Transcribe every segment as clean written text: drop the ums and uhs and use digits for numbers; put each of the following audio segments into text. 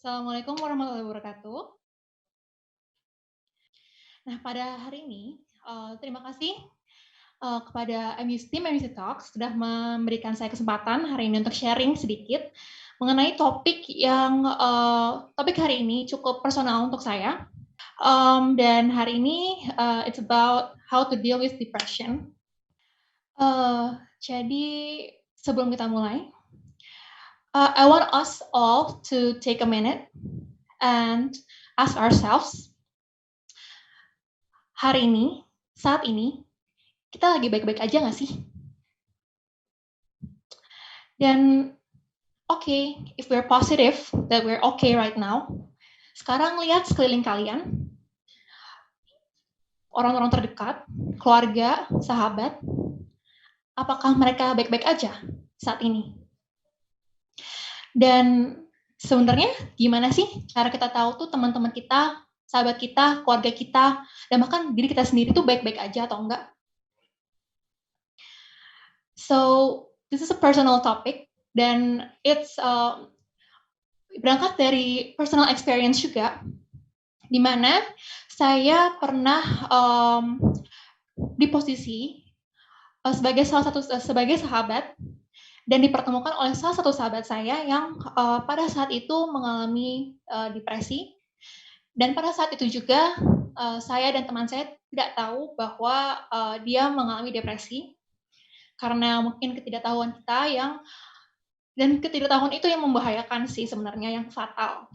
Assalamualaikum warahmatullahi wabarakatuh. Nah, pada hari ini, terima kasih, kepada MUC Team MUC Talks sudah memberikan saya kesempatan hari ini untuk sharing sedikit mengenai topik hari ini cukup personal untuk saya. Dan hari ini, it's about how to deal with depression. Jadi sebelum kita mulai, I want us all to take a minute and ask ourselves, hari ini, saat ini, kita lagi baik-baik aja nggak sih? Dan if we're positive that we're okay right now, sekarang lihat sekeliling kalian, orang-orang terdekat, keluarga, sahabat, apakah mereka baik-baik aja saat ini? Dan sebenarnya gimana sih cara kita tahu tuh teman-teman kita, sahabat kita, keluarga kita, dan bahkan diri kita sendiri tuh baik-baik aja atau enggak? So, this is a personal topic, dan it's berangkat dari personal experience juga, di mana saya pernah di posisi sebagai sahabat dan dipertemukan oleh salah satu sahabat saya yang pada saat itu mengalami depresi, dan pada saat itu juga saya dan teman saya tidak tahu bahwa dia mengalami depresi karena mungkin ketidaktahuan kita dan ketidaktahuan itu yang membahayakan sih sebenarnya, yang fatal.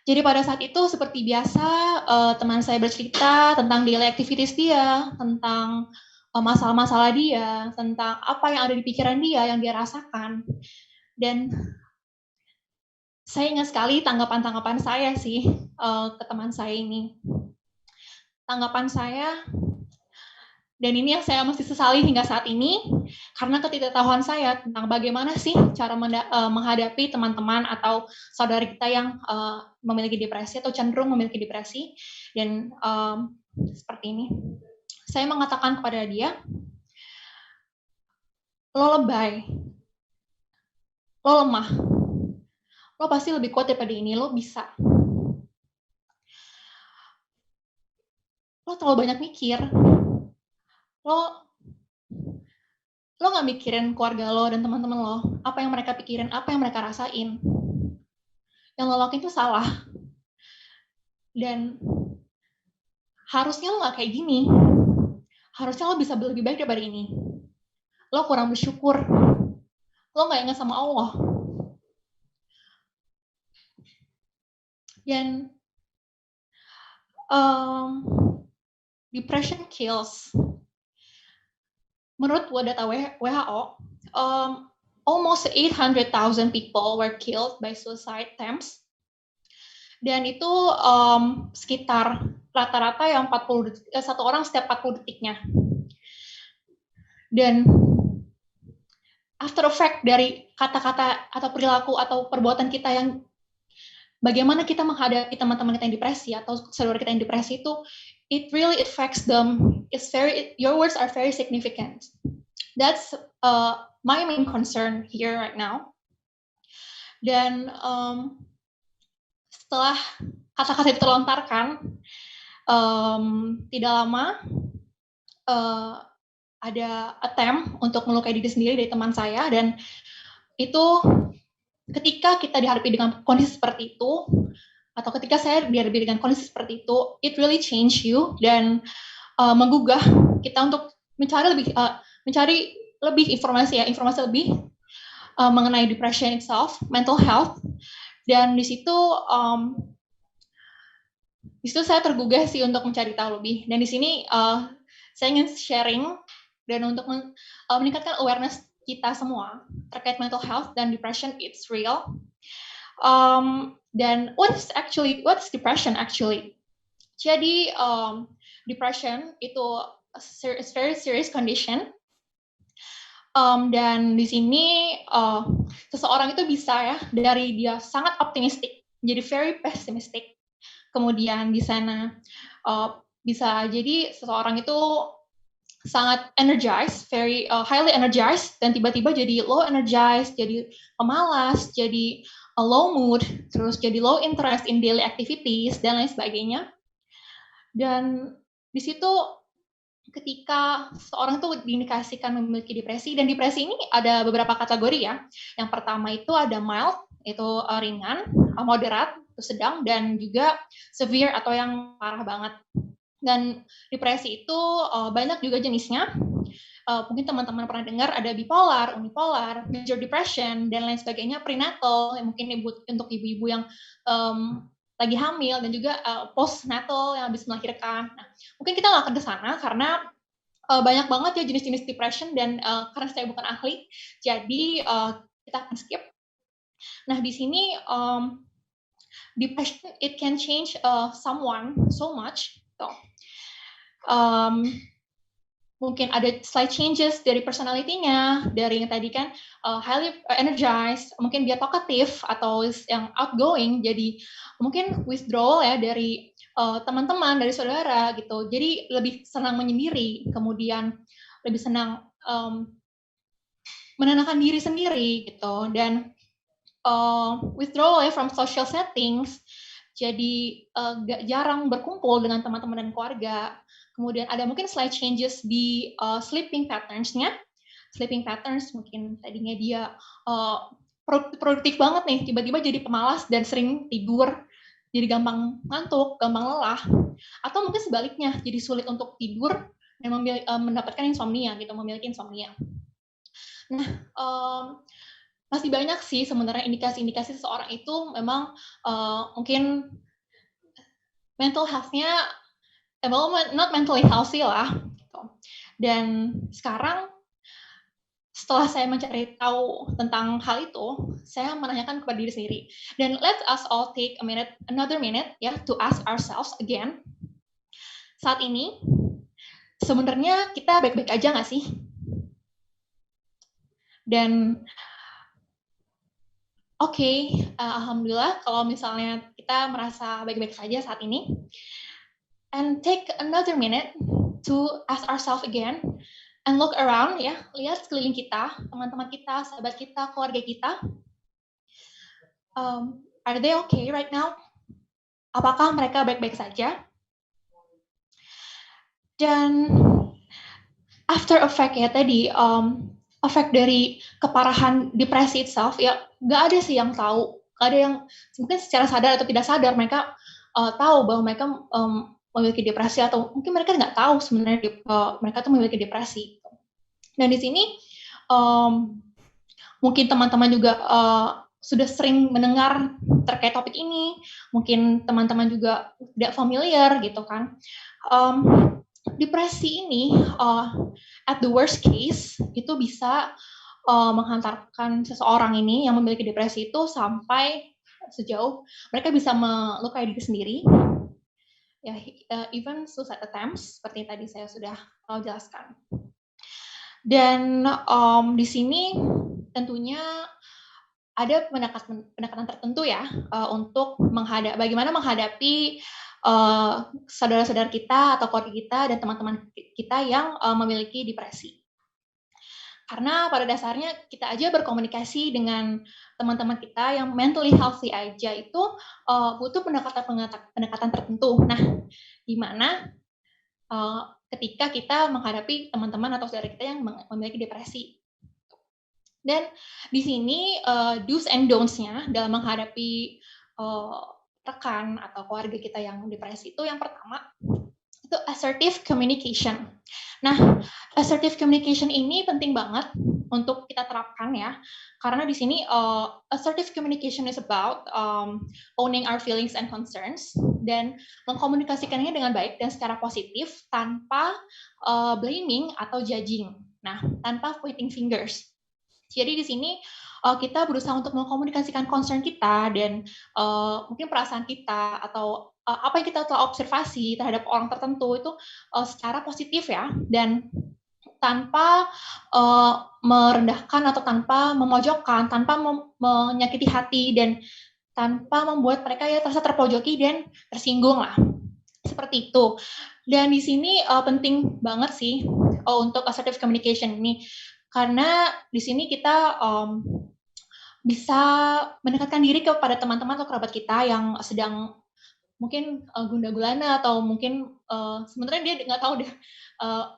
Jadi pada saat itu seperti biasa teman saya bercerita tentang daily activities dia, tentang masalah-masalah dia, tentang apa yang ada di pikiran dia, yang dia rasakan. Dan saya ingat sekali tanggapan-tanggapan saya sih ke teman saya ini. Tanggapan saya, dan ini yang saya masih sesali hingga saat ini, karena ketidaktahuan saya tentang bagaimana sih cara menghadapi teman-teman atau saudara kita yang memiliki depresi atau cenderung memiliki depresi. Dan seperti ini, saya mengatakan kepada dia, lo lebay, lo lemah, lo pasti lebih kuat daripada ini, lo bisa. Lo terlalu banyak mikir, lo nggak mikirin keluarga lo dan teman-teman lo, apa yang mereka pikirin, apa yang mereka rasain. Yang lo lakuin itu salah. Dan harusnya lo nggak kayak gini. Harusnya lo bisa lebih baik daripada ini. Lo kurang bersyukur. Lo nggak ingat sama Allah. Dan depression kills. Menurut data WHO, almost 800,000 people were killed by suicide attempts. Dan itu sekitar rata-rata yang 40 satu orang setiap 40 detiknya. Dan after effect dari kata-kata atau perilaku atau perbuatan kita yang bagaimana kita menghadapi teman-teman kita yang depresi atau saudara kita yang depresi itu, it really affects them. Your words are very significant. That's my main concern here right now. Dan setelah kata-kata itu terlontarkan, tidak lama ada attempt untuk melukai diri sendiri dari teman saya, dan itu ketika kita dihadapi dengan kondisi seperti itu, atau ketika saya dihadapi dengan kondisi seperti itu, it really change you dan menggugah kita untuk mencari lebih informasi lebih mengenai depression itself, mental health. Dan di situ saya tergugah sih untuk mencari tahu lebih. Dan di sini saya ingin sharing dan untuk meningkatkan awareness kita semua terkait mental health dan depression, it's real. Dan what's depression actually? Jadi depression itu is very serious condition. Dan di sini seseorang itu bisa ya dari dia sangat optimistik jadi very pessimistic. Kemudian di sana bisa jadi seseorang itu sangat energized, very highly energized, dan tiba-tiba jadi low energized, jadi pemalas, jadi low mood, terus jadi low interest in daily activities, dan lain sebagainya. Dan di situ ketika seorang tuh diindikasikan memiliki depresi, dan depresi ini ada beberapa kategori ya. Yang pertama itu ada mild, itu ringan, moderate, itu sedang, dan juga severe atau yang parah banget. Dan depresi itu banyak juga jenisnya. Mungkin teman-teman pernah dengar ada bipolar, unipolar, major depression, dan lain sebagainya, prenatal, yang mungkin untuk ibu-ibu yang lagi hamil, dan juga postnatal yang habis melahirkan. Nah, mungkin kita nggak akan ke sana karena banyak banget ya jenis-jenis depression, dan karena saya bukan ahli, jadi kita akan skip. Nah, di sini depression it can change someone so much. So, mungkin ada slight changes dari personality-nya, dari yang tadi kan highly energized, mungkin dia talkative atau yang outgoing, jadi mungkin withdrawal ya dari teman-teman, dari saudara gitu. Jadi lebih senang menyendiri, kemudian lebih senang menenangkan diri sendiri gitu, dan withdrawal ya from social settings, jadi jarang berkumpul dengan teman-teman dan keluarga. Kemudian ada mungkin slight changes di sleeping patterns-nya. Sleeping patterns mungkin tadinya dia produktif banget nih, tiba-tiba jadi pemalas dan sering tidur, jadi gampang ngantuk, gampang lelah. Atau mungkin sebaliknya, jadi sulit untuk tidur dan mendapatkan insomnia gitu, memiliki insomnia. Nah, masih banyak sih sebenarnya indikasi-indikasi seseorang itu memang mungkin mental health-nya not mentally healthy lah. Gitu. Dan sekarang setelah saya mencari tahu tentang hal itu, saya menanyakan kepada diri sendiri. Dan let us all take another minute ya, to ask ourselves again. Saat ini, sebenarnya kita baik-baik aja nggak sih? Dan Oke, alhamdulillah kalau misalnya kita merasa baik-baik saja saat ini. And take another minute to ask ourselves again and look around ya, lihat sekeliling kita, teman-teman kita, sahabat kita, keluarga kita. Are they okay right now? Apakah mereka baik-baik saja? Dan after effect ya tadi, efek dari keparahan depresi itself ya, nggak ada sih yang tahu, nggak ada yang mungkin secara sadar atau tidak sadar mereka tahu bahwa mereka memiliki depresi, atau mungkin mereka nggak tahu sebenarnya mereka tuh memiliki depresi. Dan di sini mungkin teman-teman juga sudah sering mendengar terkait topik ini, mungkin teman-teman juga tidak familiar gitu kan. Depresi ini at the worst case itu bisa menghantarkan seseorang ini yang memiliki depresi itu sampai sejauh mereka bisa melukai diri sendiri, ya, even suicide attempts seperti tadi saya sudah jelaskan. Dan di sini tentunya ada pendekatan tertentu ya untuk bagaimana menghadapi saudara-saudara kita atau keluarga kita dan teman-teman kita yang memiliki depresi. Karena pada dasarnya kita aja berkomunikasi dengan teman-teman kita yang mentally healthy aja itu butuh pendekatan tertentu. Nah, di mana ketika kita menghadapi teman-teman atau saudara kita yang memiliki depresi. Dan di sini do's and don'ts-nya dalam menghadapi rekan atau keluarga kita yang depresi itu, yang pertama itu assertive communication. Nah, assertive communication ini penting banget untuk kita terapkan ya, karena di sini assertive communication is about owning our feelings and concerns, dan mengkomunikasikannya dengan baik dan secara positif tanpa blaming atau judging. Nah, tanpa pointing fingers. Jadi di sini kita berusaha untuk mengkomunikasikan concern kita dan mungkin perasaan kita atau apa yang kita telah observasi terhadap orang tertentu itu secara positif ya, dan tanpa merendahkan atau tanpa memojokkan, tanpa menyakiti hati, dan tanpa membuat mereka ya terasa terpojoki dan tersinggung lah. Seperti itu. Dan di sini penting banget sih untuk assertive communication ini, karena di sini kita bisa mendekatkan diri kepada teman-teman atau kerabat kita yang sedang mungkin gundah gulana atau mungkin sebenarnya dia nggak tahu deh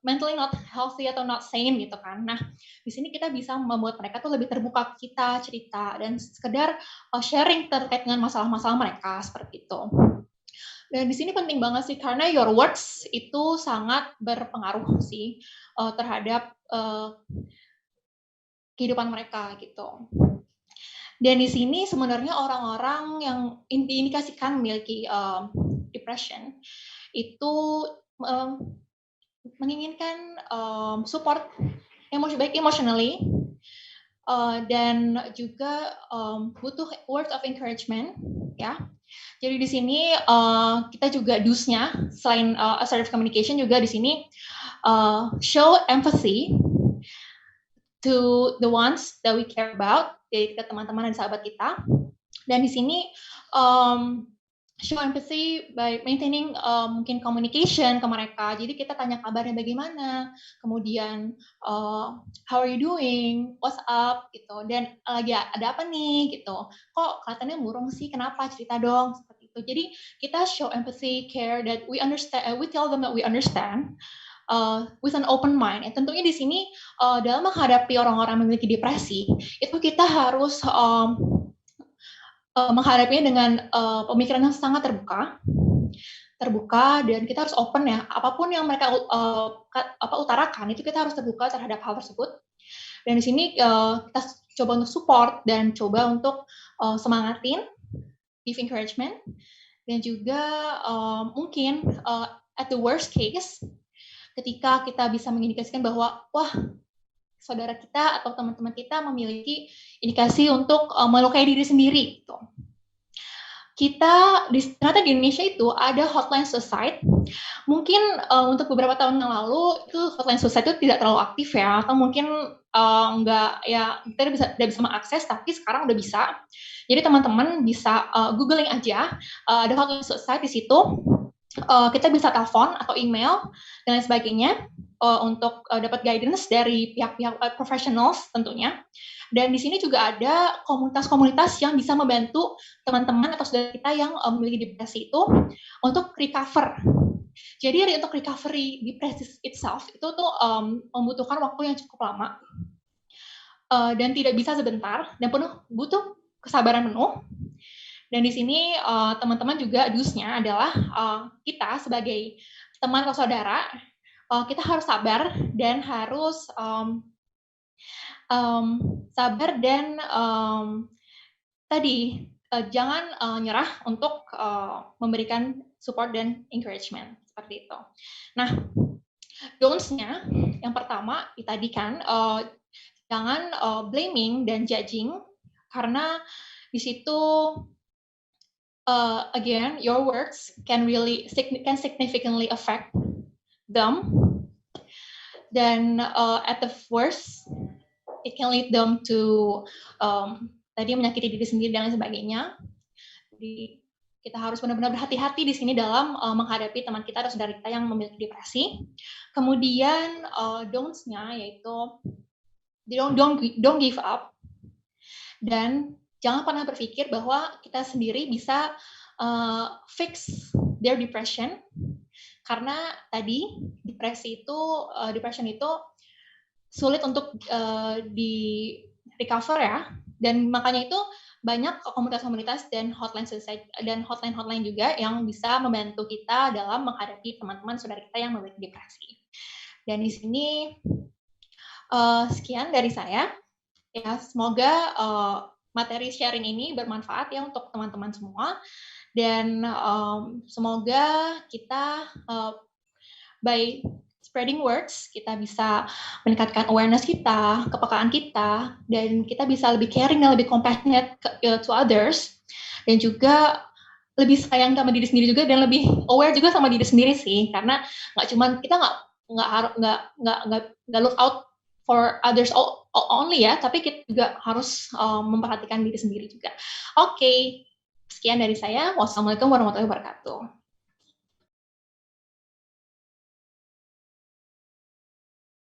mentally not healthy atau not sane gitu kan. Nah di sini kita bisa membuat mereka tuh lebih terbuka ke kita cerita dan sekedar sharing terkait dengan masalah-masalah mereka seperti itu. Dan di sini penting banget sih karena your words itu sangat berpengaruh sih terhadap kehidupan mereka gitu. Dan di sini sebenarnya orang-orang yang diindikasikan memiliki depression itu menginginkan support baik emotionally dan juga butuh words of encouragement ya. Jadi di sini kita juga dus-nya selain assertive communication juga di sini show empathy to the ones that we care about, jadi ke teman-teman dan sahabat kita. Dan di sini show empathy by maintaining mungkin communication ke mereka. Jadi kita tanya kabarnya bagaimana, kemudian how are you doing, what's up gitu. Dan lagi ada apa nih gitu. Kok kelihatannya murung sih, kenapa, cerita dong seperti itu. Jadi kita show empathy, care, that we understand, we tell them that we understand. With an open mind. Tentunya di sini dalam menghadapi orang-orang memiliki depresi, itu kita harus menghadapinya dengan pemikiran yang sangat terbuka dan kita harus open ya. Apapun yang mereka utarakan itu kita harus terbuka terhadap hal tersebut. Dan di sini kita coba untuk support dan coba untuk semangatin, give encouragement, dan juga mungkin at the worst case ketika kita bisa mengindikasikan bahwa wah saudara kita atau teman-teman kita memiliki indikasi untuk melukai diri sendiri gitu. Ternyata di Indonesia itu ada hotline suicide. Mungkin untuk beberapa tahun yang lalu itu hotline suicide itu tidak terlalu aktif ya, atau mungkin nggak ya kita tidak bisa mengakses, tapi sekarang udah bisa. Jadi teman-teman bisa googling aja, ada hotline suicide di situ. Kita bisa telepon atau email dan lain sebagainya untuk dapat guidance dari pihak-pihak professionals tentunya. Dan di sini juga ada komunitas-komunitas yang bisa membantu teman-teman atau saudara kita yang memiliki depresi itu untuk recover. Jadi untuk recovery depresi itself itu tuh membutuhkan waktu yang cukup lama dan tidak bisa sebentar dan butuh kesabaran penuh. Dan di sini teman-teman juga dus-nya adalah kita sebagai teman atau saudara, kita harus sabar dan harus sabar dan jangan nyerah untuk memberikan support dan encouragement seperti itu. Nah, don'ts-nya yang pertama tadi kan jangan blaming dan judging karena di situ again, your words can significantly affect them. Then at the worst, it can lead them to tadi menyakiti diri sendiri dan lain sebagainya. Jadi kita harus benar-benar berhati-hati di sini dalam menghadapi teman kita atau saudara kita yang memiliki depresi. Kemudian don'ts-nya yaitu don't give up dan jangan pernah berpikir bahwa kita sendiri bisa fix their depression karena tadi depression itu sulit untuk di recover ya, dan makanya itu banyak komunitas-komunitas dan hotline juga yang bisa membantu kita dalam menghadapi teman-teman saudara kita yang memiliki depresi. Dan di sini sekian dari saya. Ya, semoga materi sharing ini bermanfaat ya untuk teman-teman semua dan semoga kita by spreading words kita bisa meningkatkan awareness kita, kepekaan kita, dan kita bisa lebih caring dan lebih compassionate to others dan juga lebih sayang sama diri sendiri juga dan lebih aware juga sama diri sendiri sih, karena nggak cuman kita nggak look out for others only ya, tapi kita juga harus memperhatikan diri sendiri juga. Oke, sekian dari saya. Wassalamualaikum warahmatullahi wabarakatuh.